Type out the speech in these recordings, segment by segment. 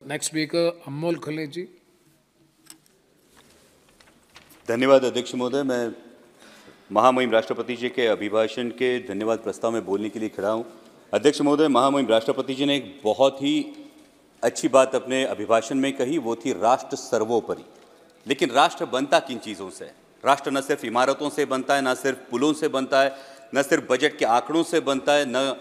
Next speaker, Amol Khaleji. धन्यवाद अध्यक्ष महोदय। मैं महामहिम राष्ट्रपति जी के अभिभाषण के धन्यवाद प्रस्ताव में बोलने के लिए खड़ा हूं। अध्यक्ष महोदय, महामहिम राष्ट्रपति जी ने एक बहुत ही अच्छी बात अपने अभिभाषण में कही, वो थी राष्ट्र सर्वोपरि। लेकिन राष्ट्र बनता किन चीज़ों से? राष्ट्र न सिर्फ इमारतों से बनता है, न सिर्फ पुलों से बनता है, न सिर्फ बजट के आंकड़ों से बनता है, न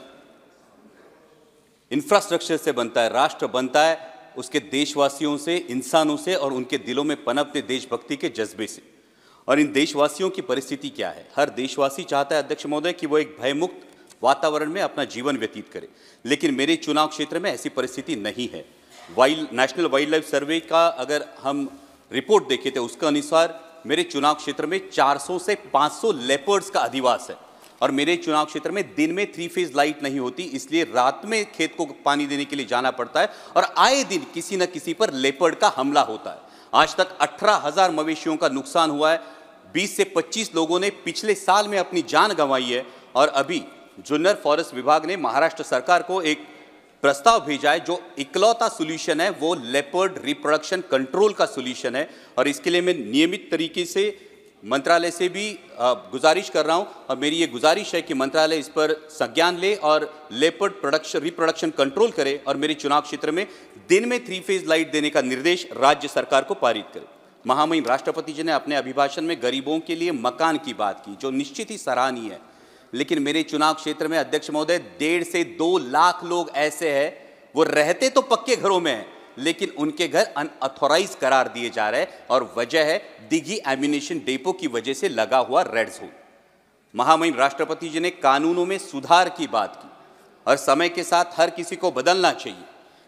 इंफ्रास्ट्रक्चर से बनता है। राष्ट्र बनता है उसके देशवासियों से, इंसानों से और उनके दिलों में पनपते देशभक्ति के जज्बे से। और इन देशवासियों की परिस्थिति क्या है? हर देशवासी चाहता है अध्यक्ष महोदय कि वो एक भयमुक्त वातावरण में अपना जीवन व्यतीत करे, लेकिन मेरे चुनाव क्षेत्र में ऐसी परिस्थिति नहीं है। नेशनल वाइल्ड लाइफ सर्वे का अगर हम रिपोर्ट देखें तो उसके अनुसार मेरे चुनाव क्षेत्र में 400 से 500 लेपर्ड्स का अधिवास है। और मेरे चुनाव क्षेत्र में दिन में 3 फेज लाइट नहीं होती, इसलिए रात में खेत को पानी देने के लिए जाना पड़ता है और आए दिन किसी न किसी पर लेपर्ड का हमला होता है। आज तक 18,000 मवेशियों का नुकसान हुआ है। 20 से 25 लोगों ने पिछले साल में अपनी जान गंवाई है। और अभी जुन्नर फॉरेस्ट विभाग ने महाराष्ट्र सरकार को एक प्रस्ताव भेजा है, जो इकलौता सोल्यूशन है वो लेपर्ड रिप्रोडक्शन कंट्रोल का सोल्यूशन है। और इसके लिए मैं नियमित तरीके से मंत्रालय से भी गुजारिश कर रहा हूं और मेरी ये गुजारिश है कि मंत्रालय इस पर संज्ञान ले और लेपर्ड रिप्रोडक्शन कंट्रोल करे और मेरे चुनाव क्षेत्र में दिन में 3 फेज लाइट देने का निर्देश राज्य सरकार को पारित करे। महामहिम राष्ट्रपति जी ने अपने अभिभाषण में गरीबों के लिए मकान की बात की, जो निश्चित ही सराहनीय है। लेकिन मेरे चुनाव क्षेत्र में अध्यक्ष महोदय 1.5 से 2 लाख लोग ऐसे हैं, वो रहते तो पक्के घरों में हैं, लेकिन उनके घर अनऑथोराइज करार दिए जा रहे हैं। और वजह है दिघी एम्यूनिशन डेपो की वजह से लगा हुआ रेड जोन। महामहिम राष्ट्रपति जी ने कानूनों में सुधार की बात की और समय के साथ हर किसी को बदलना चाहिए।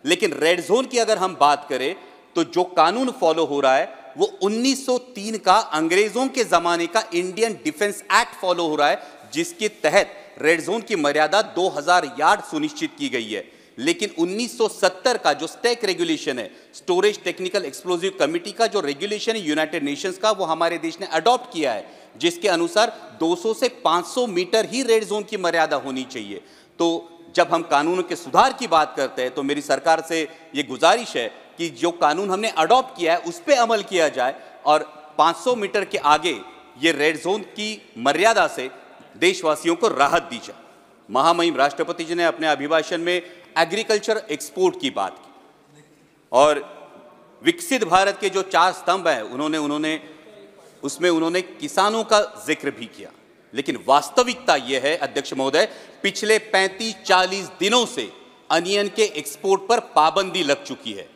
लेकिन रेड जोन की अगर हम बात करें तो जो कानून फॉलो हो रहा है वो 1903 का अंग्रेजों के जमाने का इंडियन डिफेंस एक्ट फॉलो हो रहा है, जिसके तहत रेड जोन की मर्यादा 2000 यार्ड सुनिश्चित की गई है। लेकिन 1970 का जो स्टैक रेगुलेशन है, स्टोरेज टेक्निकल एक्सप्लोजिव कमिटी का जो रेगुलेशन है यूनाइटेड नेशंस का, वो हमारे देश ने अडॉप्ट किया है, जिसके अनुसार 200 से 500 मीटर ही रेड जोन की मर्यादा होनी चाहिए। तो जब हम कानून के सुधार की बात करते हैं तो मेरी सरकार से ये गुजारिश है कि जो कानून हमने अडॉप्ट किया है उस पर अमल किया जाए और 500 मीटर के आगे ये रेड जोन की मर्यादा से देशवासियों को राहत दी जाए। महामहिम राष्ट्रपति जी ने अपने अभिभाषण में एग्रीकल्चर एक्सपोर्ट की बात की और विकसित भारत के जो 4 स्तंभ हैं उन्होंने किसानों का जिक्र भी किया। लेकिन वास्तविकता यह है अध्यक्ष महोदय, पिछले 35-40 दिनों से अनियन के एक्सपोर्ट पर पाबंदी लग चुकी है।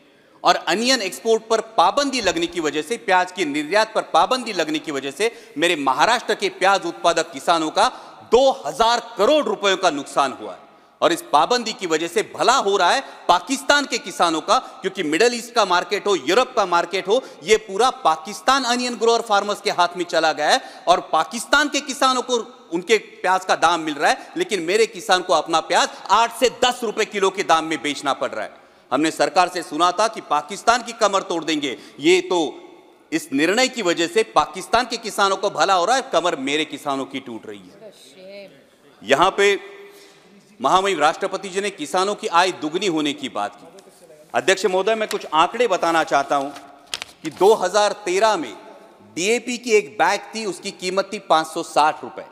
और अनियन एक्सपोर्ट पर पाबंदी लगने की वजह से, प्याज के निर्यात पर पाबंदी लगने की वजह से मेरे महाराष्ट्र के प्याज उत्पादक किसानों का 2000 करोड़ रुपयों का नुकसान हुआ है। और इस पाबंदी की वजह से भला हो रहा है पाकिस्तान के किसानों का, क्योंकि मिडिल ईस्ट का मार्केट हो, यूरोप का मार्केट हो, ये पूरा पाकिस्तान अनियन ग्रोअर फार्मर्स के हाथ में चला गया है और पाकिस्तान के किसानों को उनके प्याज का दाम मिल रहा है, लेकिन मेरे किसान को अपना प्याज 8 से 10 रुपए किलो के दाम में बेचना पड़ रहा है। हमने सरकार से सुना था कि पाकिस्तान की कमर तोड़ देंगे, ये तो इस निर्णय की वजह से पाकिस्तान के किसानों को भला हो रहा है, कमर मेरे किसानों की टूट रही है। यहां पे महामहिम राष्ट्रपति जी ने किसानों की आय दुगनी होने की बात की। अध्यक्ष महोदय, मैं कुछ आंकड़े बताना चाहता हूं कि 2013 में डीएपी की एक बैग थी, उसकी कीमत थी 560 रुपए।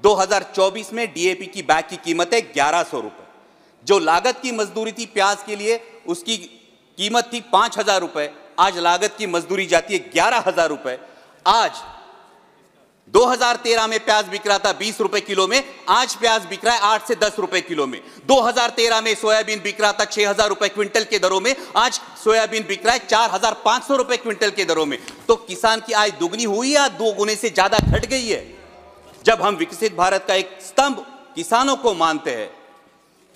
2024 में डीएपी की बैग की कीमत है 1100 रुपए। जो लागत की मजदूरी थी प्याज के लिए, उसकी कीमत थी 5000 रुपए, आज लागत की मजदूरी जाती है 11,000 रुपए। आज 2013 में प्याज बिक रहा था 20 रुपए किलो में, आज प्याज बिक रहा है 8 से 10 रुपए किलो में। 2013 में सोयाबीन बिक रहा था 6000 रुपए क्विंटल के दरों में, आज सोयाबीन बिक रहा है 4500 रुपए क्विंटल के दरों में। तो किसान की आय दुगनी हुई या 2 गुने से ज्यादा घट गई है? जब हम विकसित भारत का एक स्तंभ किसानों को मानते हैं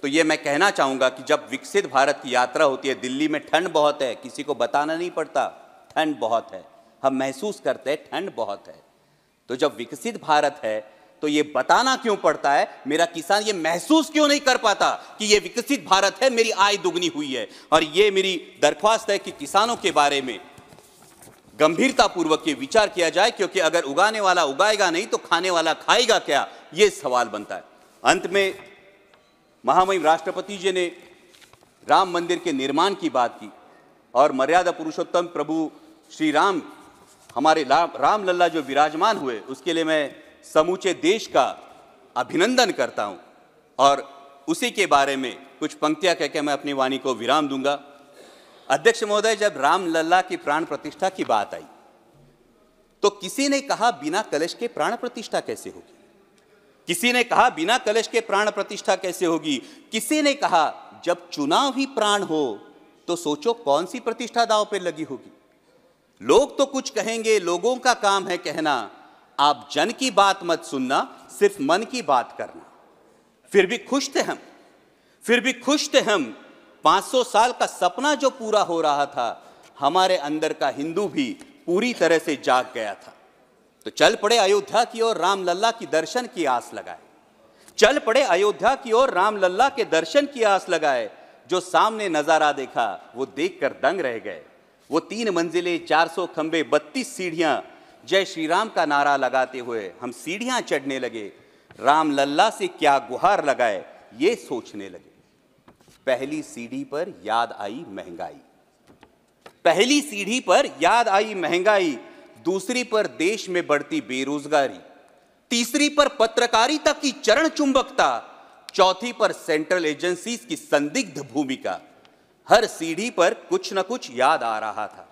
तो ये मैं कहना चाहूंगा कि जब विकसित भारत की यात्रा होती है, दिल्ली में ठंड बहुत है, किसी को बताना नहीं पड़ता, ठंड बहुत है, हम महसूस करते हैं ठंड बहुत है। तो जब विकसित भारत है तो ये बताना क्यों पड़ता है, मेरा किसान ये महसूस क्यों नहीं कर पाता कि ये विकसित भारत है, मेरी आय दुगनी हुई है? और ये मेरी दरख्वास्त है कि किसानों के बारे में गंभीरतापूर्वक ये विचार किया जाए, क्योंकि अगर उगाने वाला उगाएगा नहीं तो खाने वाला खाएगा क्या, ये सवाल बनता है। अंत में महामहिम राष्ट्रपति जी ने राम मंदिर के निर्माण की बात की। और मर्यादा पुरुषोत्तम प्रभु श्री राम, हमारे राम लल्ला जो विराजमान हुए, उसके लिए मैं समूचे देश का अभिनंदन करता हूं। और उसी के बारे में कुछ पंक्तियां कहकर मैं अपनी वाणी को विराम दूंगा। अध्यक्ष महोदय, जब राम लल्ला की प्राण प्रतिष्ठा की बात आई तो किसी ने कहा बिना कलश के प्राण प्रतिष्ठा कैसे होगी, किसी ने कहा बिना कलश के प्राण प्रतिष्ठा कैसे होगी, किसी ने कहा जब चुनाव ही प्राण हो तो सोचो कौन सी प्रतिष्ठा दांव पे लगी होगी। लोग तो कुछ कहेंगे, लोगों का काम है कहना, आप जन की बात मत सुनना, सिर्फ मन की बात करना। फिर भी खुश थे हम, फिर भी खुश थे हम। 500 साल का सपना जो पूरा हो रहा था, हमारे अंदर का हिंदू भी पूरी तरह से जाग गया था। तो चल पड़े अयोध्या की ओर, राम लल्ला की दर्शन की आस लगाए। चल पड़े अयोध्या की ओर, राम लल्ला के दर्शन की आस लगाए। जो सामने नजारा देखा वो देखकर दंग रह गए। वो 3 मंजिलें, 400 खंबे, 32 सीढ़ियां, जय श्री राम का नारा लगाते हुए हम सीढ़ियां चढ़ने लगे। राम लल्ला से क्या गुहार लगाए ये सोचने लगे। पहली सीढ़ी पर याद आई महंगाई, पहली सीढ़ी पर याद आई महंगाई, दूसरी पर देश में बढ़ती बेरोजगारी, तीसरी पर पत्रकारिता की चरण चुंबकता, चौथी पर सेंट्रल एजेंसीज की संदिग्ध भूमिका। हर सीढ़ी पर कुछ न कुछ याद आ रहा था,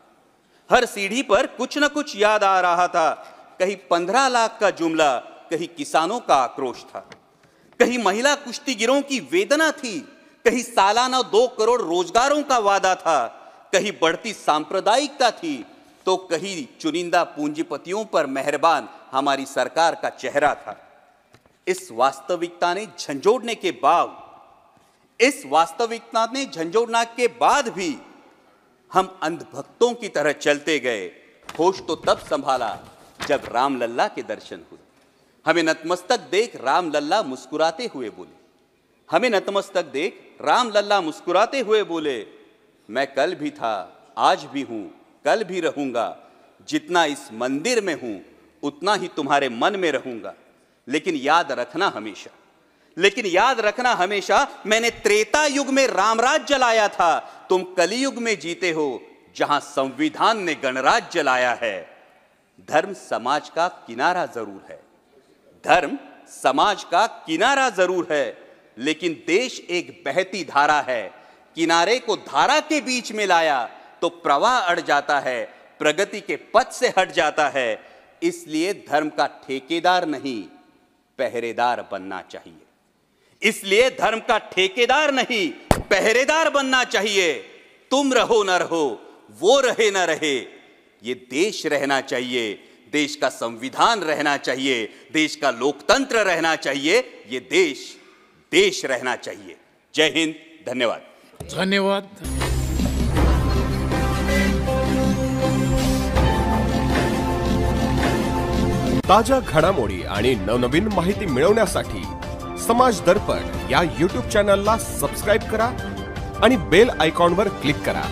हर सीढ़ी पर कुछ न कुछ याद आ रहा था। कहीं 15 लाख का जुमला, कहीं किसानों का आक्रोश था, कहीं महिला कुश्तीगिरों की वेदना थी, कहीं सालाना 2 करोड़ रोजगारों का वादा था, कहीं बढ़ती सांप्रदायिकता थी, तो कहीं चुनिंदा पूंजीपतियों पर मेहरबान हमारी सरकार का चेहरा था। इस वास्तविकता ने झंझोड़ने के बाद, इस वास्तविकता ने झंझोड़ने के बाद भी हम अंधभक्तों की तरह चलते गए। होश तो तब संभाला जब राम लल्ला के दर्शन हुए। हमें नतमस्तक देख राम लल्ला मुस्कुराते हुए बोले, हमें नतमस्तक देख राम लल्ला मुस्कुराते हुए बोले, मैं कल भी था, आज भी हूं, कल भी रहूंगा। जितना इस मंदिर में हूं उतना ही तुम्हारे मन में रहूंगा। लेकिन याद रखना हमेशा, लेकिन याद रखना हमेशा, मैंने त्रेता युग में रामराज जलाया था, तुम कलियुग में जीते हो जहां संविधान ने गणराज जलाया है। धर्म समाज का किनारा जरूर है, धर्म समाज का किनारा जरूर है, लेकिन देश एक बहती धारा है। किनारे को धारा के बीच में लाया तो प्रवाह अड़ जाता है, प्रगति के पथ से हट जाता है। इसलिए धर्म का ठेकेदार नहीं, पहरेदार बनना चाहिए। इसलिए धर्म का ठेकेदार नहीं, पहरेदार बनना चाहिए। तुम रहो न रहो, वो रहे न रहे, ये देश रहना चाहिए, देश का संविधान रहना चाहिए, देश का लोकतंत्र रहना चाहिए, ये देश रहना चाहिए। जय हिंद, धन्यवाद। धन्यवाद। ताज्या घडामोडी आणि नवनवीन माहिती मिळवण्यासाठी समाज दर्पण या YouTube चॅनलला सबस्क्राइब करा आणि बेल आयकॉनवर क्लिक करा।